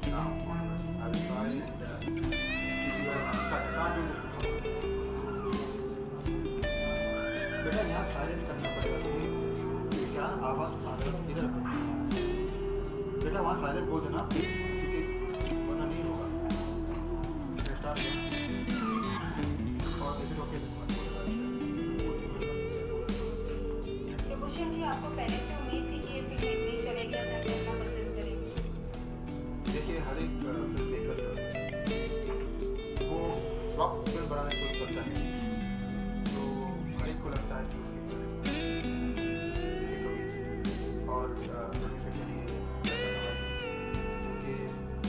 notes now. I will try and give you guys. I can't do this one. बेटा यहाँ silence करना पड़ेगा, सुनिए क्या आवाज़ आ रहा है इधर पे। बेटा वहाँ साइलेंस बोल देना प्लीज, क्योंकि वरना नहीं होगा। स्टार्ट और इसे रोके भूषण जी, आपको पहले से उम्मीद थी कि ये फिल्म इतनी चलेगी, आप जाके इतना पसंद करेंगे? देखिए हर एक फिल्म मेकर जो है वो फ्लॉप फिल्म बनाने को करता है, तो हर एक को लगता है कि उसकी फिल्म हिट होगी और प्रोड्यूसर के लिए पैसा कमाएगी, क्योंकि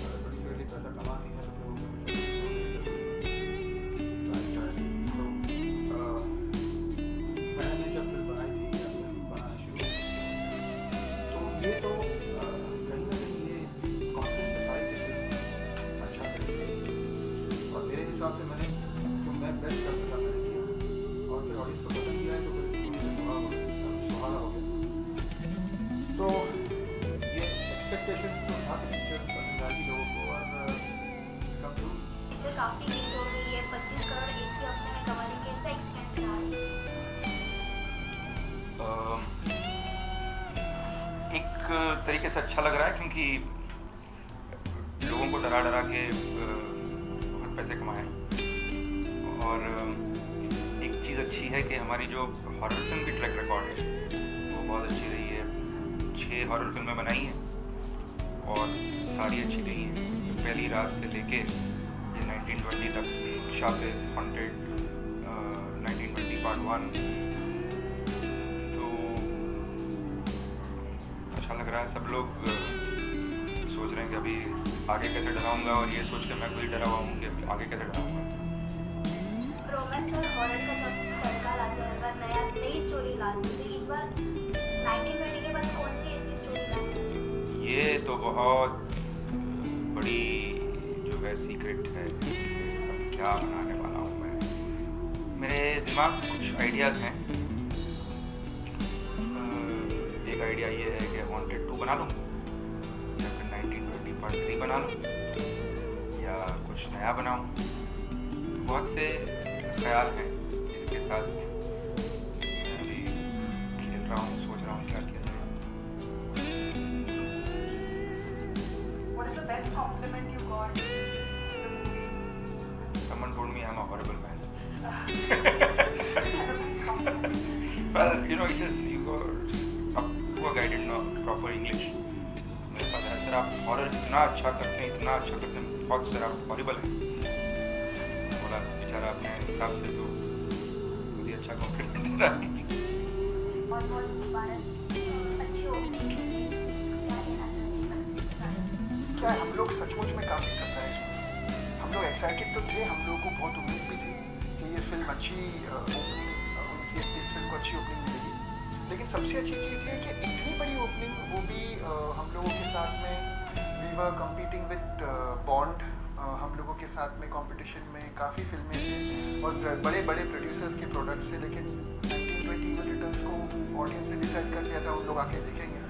प्रोड्यूसर के लिए पैसा कमानी है तो मैंने जब फिल्म बनाई थी या फिल्म बनाना शुरू तो ये तो कहीं ना कहीं ये कॉन्फिडेंस दिखाई कि फिल्म अच्छा करेगी, और मेरे हिसाब से मैंने जो मैं बेस्ट कर सका मैंने किया, और फिर ऑडियंस को पसंद किया है तो फिर सुहाना हो गया। तो ये एक्सपेक्टेशन तो था कि पिक्चर पसंद आएगी लोगों को, और इसका तो पिक्चर काफी हिट हो गई है, 25 करोड़ एक ही हफ्ते में कमाने, कैसा एक्सपीरियंस रहा है? एक तरीके से अच्छा लग रहा है, क्योंकि लोगों को डरा डरा के बहुत पैसे कमाए, और एक चीज़ अच्छी है कि हमारी जो हॉरर फिल्म की ट्रैक रिकॉर्ड है वो बहुत अच्छी रही है। 6 हॉरर फिल्में बनाई हैं और सारी अच्छी गई हैं, पहली रात से लेके ये 1920 तक, शातिर, हॉन्टेड, 1920 पार्ट 1। लग रहा है सब लोग सोच रहे हैं कि अभी आगे कैसे डराऊंगा, और ये सोच के मैं खुद डरा हुआ हूँ कि अभी आगे कैसे डराऊंगा। रोमांस और हॉरर का जब तड़का लाते हैं, हर बार नई स्टोरी लाते हैं, तो इस बार 1920 के बाद कौन सी ऐसी स्टोरी लाते हैं? ये तो बहुत बड़ी जो है सीक्रेट है, अब क्या बनाने वाला हूँ मैं। मेरे दिमाग में कुछ आइडियाज़ हैं। एक आइडिया ये है कि हॉन्टेड 2 बना लूँ, या फिर 1920 पार्ट 3 बना लूँ, या कुछ नया बनाऊँ। बहुत से ख्याल हैं इसके साथ, मैं अभी खेल रहा हूँ, सोच रहा हूँ क्या किया जाए। What is the best compliment you got in the movie? Someone told me I'm a horrible man. The best compliment. Well, you know, he says you got poor guy didn't know proper English. मेरे पास है sir, आप horror इतना अच्छा करते हैं, इतना अच्छा करते हैं, बहुत सर आप हॉरिबल हैं। बोला बेचारा अपने हिसाब से तो खुद ही अच्छा कॉम्प्लीमेंट दे रहा है। और भारत अच्छी ओपनिंग क्या कहना चाहिए सक्सेस के बारे में? क्या है, हम लोग सचमुच में काफ़ी सरप्राइज हुए। हम लोग एक्साइटेड तो थे, हम लोगों को बहुत उम्मीद भी थी कि ये फिल्म अच्छी ओपनिंग, उनकी इस फिल्म को अच्छी ओपनिंग मिलेगी। लेकिन सबसे अच्छी चीज़ ये है कि इतनी बड़ी ओपनिंग, वो भी हम लोगों के साथ में we were competing with Bond, हम लोगों के साथ में कंपटीशन में काफ़ी फिल्में थी और बड़े बड़े प्रोड्यूसर्स के प्रोडक्ट्स थे, लेकिन 1920 इविल रिटर्न्स को ऑडियंस ने डिसाइड कर लिया था उन लोग आके देखेंगे।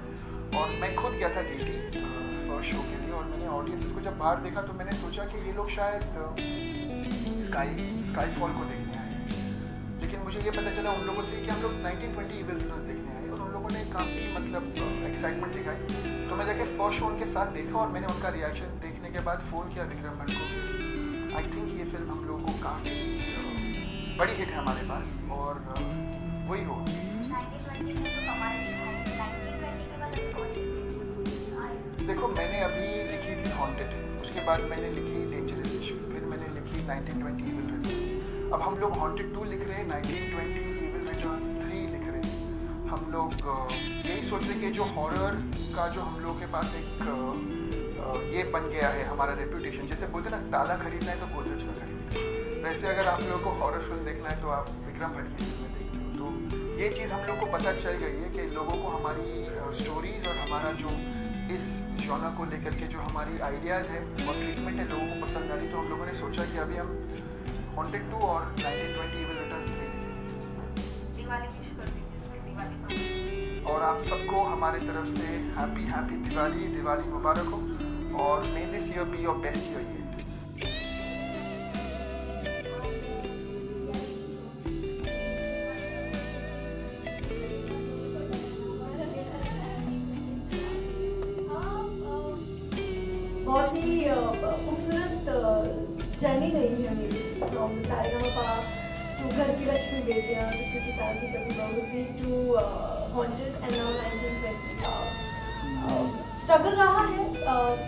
और मैं खुद गया था गेटी फर्स्ट शो के लिए, और मैंने ऑडियंस को जब बाहर देखा तो मैंने सोचा कि ये लोग शायद स्काई फॉल को देखने आए हैं, लेकिन मुझे ये पता चला उन लोगों से कि हम लोग 1920 इविल रिटर्न्स देखने आए, और उन लोगों ने काफ़ी मतलब एक्साइटमेंट दिखाई। तो मैं जाके फर्स्ट शो उनके साथ देखा, और मैंने उनका रिएक्शन देखने के बाद फ़ोन किया विक्रम भट्ट को। आई थिंक ये फिल्म हम लोगों को काफ़ी बड़ी हिट है हमारे पास, और वही होगा। 1920 में तो कमाल दिखा है, 1920 के बाद अभी कौन सी फिल्म आई? देखो, मैंने अभी लिखी थी हॉन्टेड, उसके बाद मैंने लिखी डेंजरस इशू, फिर मैंने लिखी 1920 इविल रिटर्न्स। अब हम लोग हॉन्टेड 2 लिख रहे हैं, 1920 इविल रिटर्न्स 3 लिख रहे हैं। हम लोग यही सोच रहे हैं कि जो हॉरर का जो हम लोग के पास एक ये बन गया है हमारा रेप्यूटेशन, जैसे बोलते हैं ना ताला खरीदना है तो गोदरेज का खरीदते हैं, वैसे अगर आप लोगों को हॉरर फिल्म देखना है तो आप विक्रम भट्ट की फिल्में देखते हो। तो ये चीज़ हम लोग को पता चल गई है कि लोगों को हमारी स्टोरीज़ और हमारा जो इस जॉनर को लेकर के जो हमारी आइडियाज़ है और ट्रीटमेंट है लोगों को पसंद आ रही। तो हम लोगों ने सोचा कि अभी हम हॉन्टेड 2 और 1920 इविल रिटर्न्स 3 देखेंगे। दिवाली विश कर दीजिए सर, दिवाली का। और आप सबको हमारे तरफ से हैप्पी दिवाली मुबारक हो। और may this year be your best year yet. बहुत ही खूबसूरत जर्नी रही है मेरी फ्रॉम सारेगामापा टू घर की लक्ष्मी बेटियां क्योंकि सारी कभी बहू थी to Haunted and now 1920 struggle रहा है,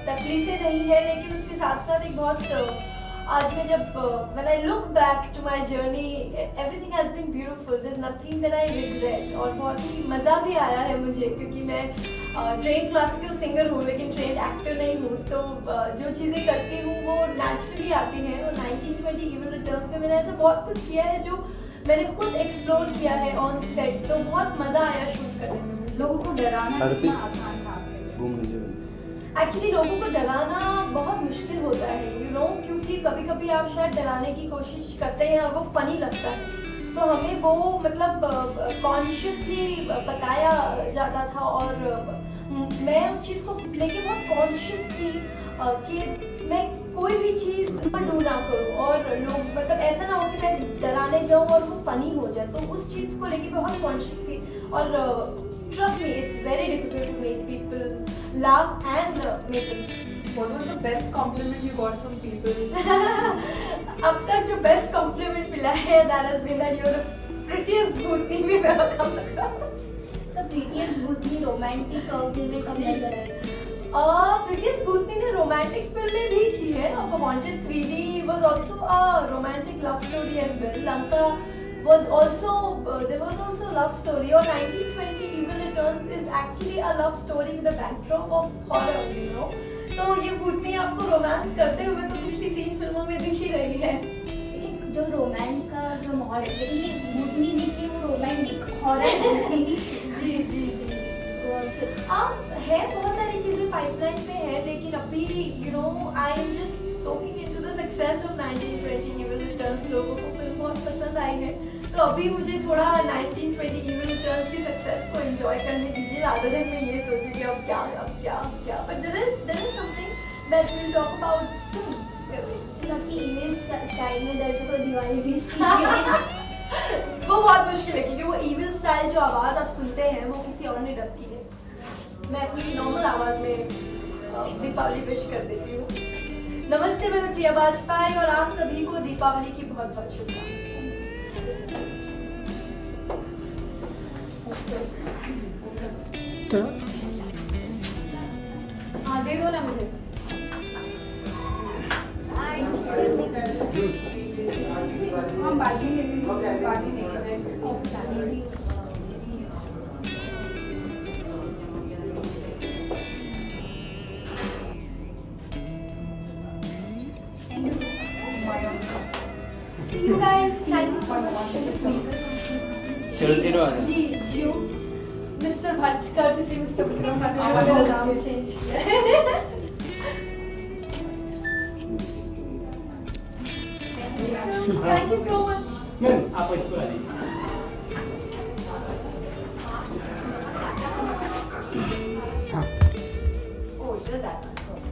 तकलीफें रही है, लेकिन उसके साथ साथ एक बहुत आज मैं जब when I look back to my journey everything has been beautiful, there is nothing that I regret. और बहुत ही मज़ा भी आया है मुझे क्योंकि मैं ट्रेन क्लासिकल सिंगर हूँ लेकिन ट्रेन एक्टर नहीं हूँ, तो जो चीज़ें करती हूँ वो नेचुरली आती हैं। और 1920 इवन रिटर्न पे मैंने ऐसा बहुत कुछ किया है जो मैंने खुद एक्सप्लोर किया है ऑन सेट, तो बहुत मज़ा आया शूट करने में। लोगों को डराना कितना आसान था घूम लीजिए। एक्चुअली लोगों को डराना बहुत मुश्किल होता है क्योंकि कभी कभी आप शायद डराने की कोशिश करते हैं और वो फनी लगता है, तो हमें वो मतलब कॉन्शियसली बताया जाता था और मैं उस चीज़ को लेके बहुत कॉन्शियस थी कि मैं कोई भी चीज़ डू ना करूँ और लोग मतलब ऐसा ना हो कि मैं डराने जाऊँ और वो फनी हो जाए, तो उस चीज़ को लेके बहुत कॉन्शियस थी। और trust me it's very difficult to make people laugh and make them smile. What was the best compliment you got from people? अब तक जो बेस्ट कॉम्प्लीमेंट मिला है that has been that you're the prettiest भूतनी भी मैं कम लग रहा हूँ। तो प्रीतियस भूतनी रोमांटिक फिल्में कब नजर आई? प्रीतियस भूतनी ने रोमांटिक फिल्में भी की है। अब haunted 3D was also a romantic love story as well. Lanka was also there was also a love story. Or 1920 Evil Returns is actually a love story with a backdrop of horror, तो ये भूतनी आपको romance करते हुए तो पिछली 3 फिल्मों में दिख ही रही है। लेकिन जो रोमांस का जो माहौल है, लेकिन ये भूतनी दिखती है वो रोमांटिक हॉरर भूतनी जी जी जी है, बहुत सारी चीज़ें पाइपलाइन में है, लेकिन अभी I am just soaking into the success of 1920 Evil Returns। लोगों को फिल्म बहुत पसंद आई है, तो अभी मुझे थोड़ा 1920 Evil Returns की सक्सेस को एंजॉय करने दीजिए rather than मैं ये सोचूं कि अब क्या but there is something that we'll talk about soon। आपकी इविल स्टाइल में दर्शकों को दिवाली विश कीजिए। वो बहुत मुश्किल है क्योंकि वो ईविल स्टाइल जो आवाज़ आप सुनते हैं वो किसी और ने डब की है। मैं अपनी नॉर्मल आवाज़ में दीपावली विश कर देती हूँ। नमस्ते, मैं जिया वाजपेयी और आप सभी को दीपावली की बहुत बहुत शुभकामनाएं। हाँ दे दो ना मुझे। हाँ बाजी लेकिन बाजी नहीं है। See you guys, thank you so much। चलती रहो आगे। जी mister Bhatt courtesy mister Vikram Bhatt ने मेरा नाम चेंज किया है। Thank you so much। Ma'am आप इस पर आ जाइए। Oh, just that much.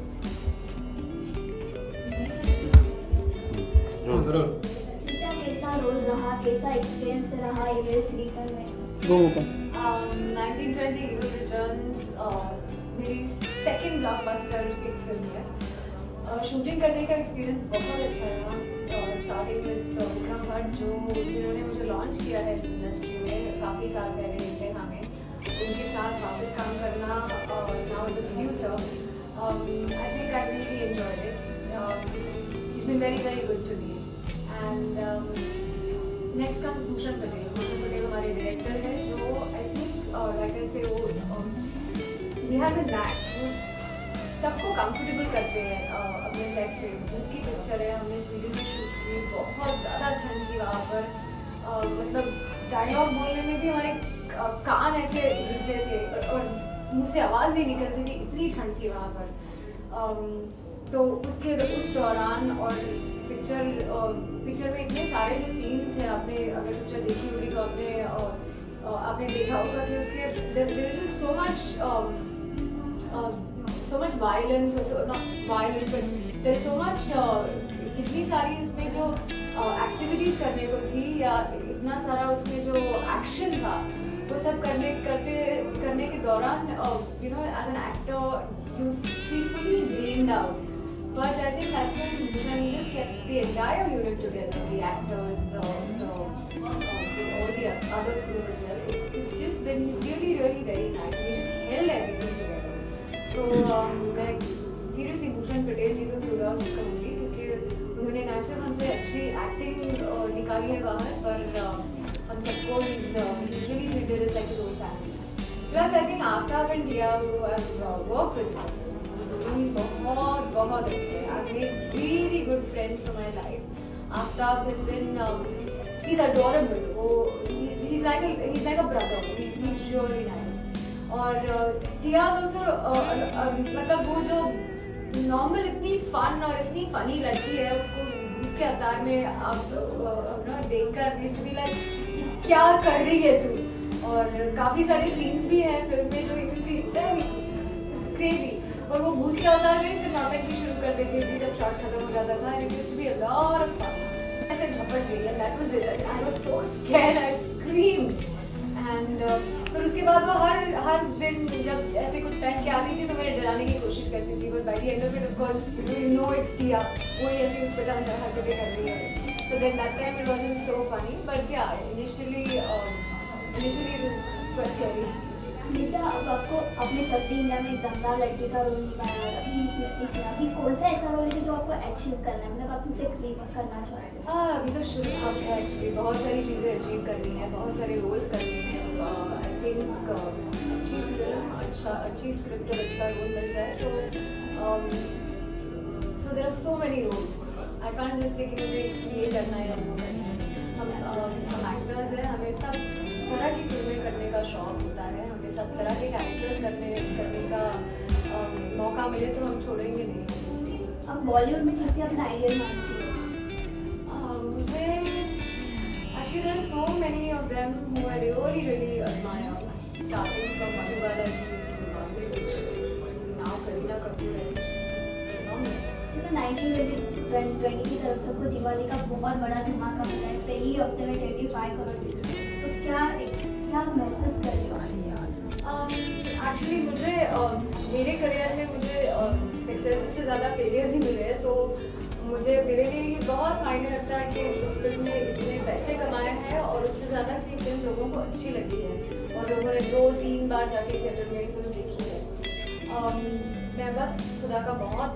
जरूर। बेटा कैसा रोल रहा, कैसा एक्सपीरियंस रहा इविल सीरीज में? 1920 Evil Returns मेरी सेकंड ब्लॉकबस्टर एक फिल्म है। शूटिंग करने का एक्सपीरियंस बहुत अच्छा रहा। स्टार्टिंग विद विक्रम भट्ट जिन्होंने मुझे लॉन्च किया है इंडस्ट्री में काफ़ी साल पहले इंडिया में, उनके साथ वापस काम करना और now as a producer I think I really enjoyed it. It's been very very good to me. And next comes Bhushan Patel हमारे डायरेक्टर है जो आई थिंक लाइक आई से वो ही हैज़ अ नैक, सबको कंफर्टेबल करते हैं अपने सेट पे। उनकी पिक्चर है, हमने स्वीडन में शूट की, बहुत ज़्यादा ठंड थी वहाँ पर, मतलब डायलॉग बोलने में भी हमारे कान ऐसे हिलते थे और मुँह से आवाज़ नहीं निकलती थी, इतनी ठंड थी वहाँ पर। तो उस दौरान और पिक्चर में इतने सारे जो सीन्स हैं, आपने अगर पिक्चर देखी होगी तो आपने देखा होगा कि उसके there is so much so much violence, or so not violence, but there's so much कितनी सारी उसमें जो एक्टिविटीज करने को थी या इतना सारा उसमें जो एक्शन था वो सब करने के दौरान you know as an actor you feel fully drained out. But I think that's when Bhushan just kept the entire unit together, the actors, all the other crew as well. It's just that he's really very nice. He just held everything together. So मैं seriously Bhushan Patel जी को kudos करूँगी क्योंकि उन्होंने ना सिर्फ हमसे अच्छी acting निकाली है बाहर, पर हम सबको he's really treated us like his own family. Plus I think Aftab and Dia who have worked with him, बहुत अच्छे हैं. I've made really good friends for my life. Aftab has been he's adorable. He's like a brother. He's really nice. और Tia is also मतलब वो जो normal इतनी fun और इतनी फनी लड़की है, उसको भूत के अवतार में आप देखकर यूज्ड टू बी लाइक क्या कर रही है तू. और काफ़ी सारे सीन्स भी हैं फिल्म में जो यूज्ड क्रेजी, और वो भूत के अवतार में फिर नॉर्मली शुरू कर देती थी जब शॉट खत्म हो जाता था. It used to be a lot of fun. ऐसे झपट गई and that was it. I was so scared, I screamed. एंड फिर उसके बाद वो हर दिन जब ऐसे कुछ पहन के आती थी तो मैं डराने की कोशिश करती थी, but by the end of it of course you know it's Tia, वो ही ऐसे उठपटा हरकतें कर रही है. So then that time it wasn't so funny, but yeah initially it was quite scary. Nitya, अब आपको अपने चलते इंडिया में एक दमदार लड़की का रोल निभाया है. इसमें अभी कौन सा ऐसा रोल है जो आपको अचीव करना है, मतलब आप उसे क्लेम करना चाहते हैं? हाँ, अभी तो शुरू हुआ है एक्चुअली. बहुत सारी चीज़ें अचीव करनी है, बहुत सारे रोल्स करने हैं. आई थिंक अच्छी फिल्म, अच्छी स्क्रिप्ट और अच्छा रोल मिल जाए तो so there are so many roles. I can't just say कि मुझे ये करना है या वो करना है. हम एक्टर्स हैं, हमें सब तरह की फिल्में करने का शौक होता है. हमें सब तरह के कैरेक्टर्स करने का मौका मिले तो हम छोड़ेंगे नहीं. अब बॉलीवुड में किसी अपना आइडियल मानते हो? मुझे actually there are so many of them who I really admire, starting from Madhubala ji to Madhuri Dixit, now Kareena Kapoor, and she's phenomenal. चलो 1920 की तरफ सबको दिवाली का बहुत बड़ा धमाका मिला है. पहले ही हफ्ते में 25 करोड़, तो क्या महसूस कर रही हो? एक्चुअली मुझे मेरे करियर में मुझे सक्सेस से ज़्यादा फेलियर्स ही मिले हैं, तो मुझे मेरे लिए ये बहुत मायने रखता है कि इस फिल्म ने इतने पैसे कमाए हैं और उससे ज़्यादा कि फिल्म लोगों को अच्छी लगी है और लोगों ने 2-3 बार जाके थिएटर में फिल्म देखी है. मैं बस खुदा का बहुत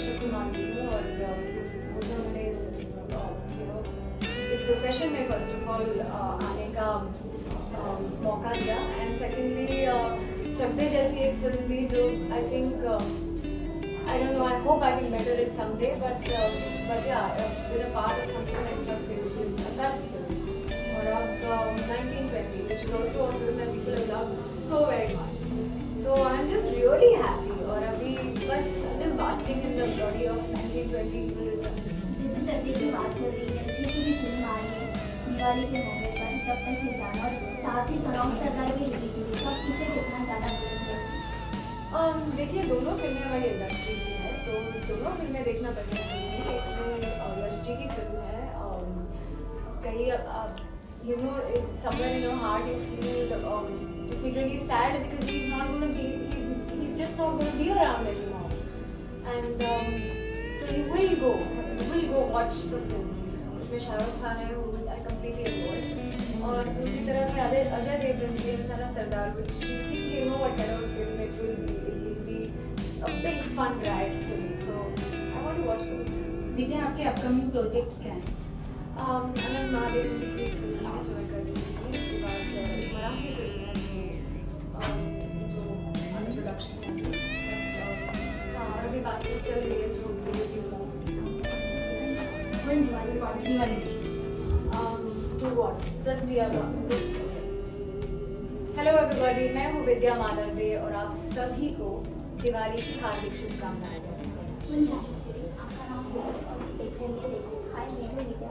शुक्र मानती हूँ और मुझे उन्होंने इस प्रोफेशन में फर्स्ट ऑफ ऑल आने का मौका दिया. एंड सेकेंडली चकदे जैसी एक फिल्म थी जो I think I don't know, I hope I will better it someday, but yeah, been a part of something like Chakde, which is a cult film, or of 1920, which is also a film that people have loved so very much. So I'm just really happy, और अभी बस I'm just basking in the glory of 1920 evil returns. जैसे चकदे की बात चल रही है, अच्छी भी फिल्म आ रही है दिवाली के मौके पर, जब तक ये जाना, और साथ ही सनम सरदार भी रिलीज हुई, तो आप किसे कितना ज़्यादा पसंद है? देखिए, दोनों फिल्में हमारी इंडस्ट्री की है तो दोनों फिल्में देखना पसंद करूँगी. एक में यश जी की फिल्म है, कहीं you know somewhere in your heart you feel really sad because he's just not going to be around anymore, and so you will go watch the film. उसमें शाहरुख खान है, who I completely adore, और दूसरी तरफ है अजय देवगन की सना सरदार, which you think you know what kind of film it will be. It will be a big fun ride film, so I want to watch both. Nitin, आपके upcoming projects क्या हैं? अनंत महादेवन जी की film enjoy कर रही थी. उसके बाद एक मराठी फिल्म है जो अंडर प्रोडक्शन है. हाँ, और अभी बातचीत चल रही है through Diwali to what? Just the other. Hello everybody, मैं हूँ विद्या मालव्य और आप सभी को दिवाली की हार्दिक शुभकामनाएं. आपका नाम हाय, मेरे विद्या.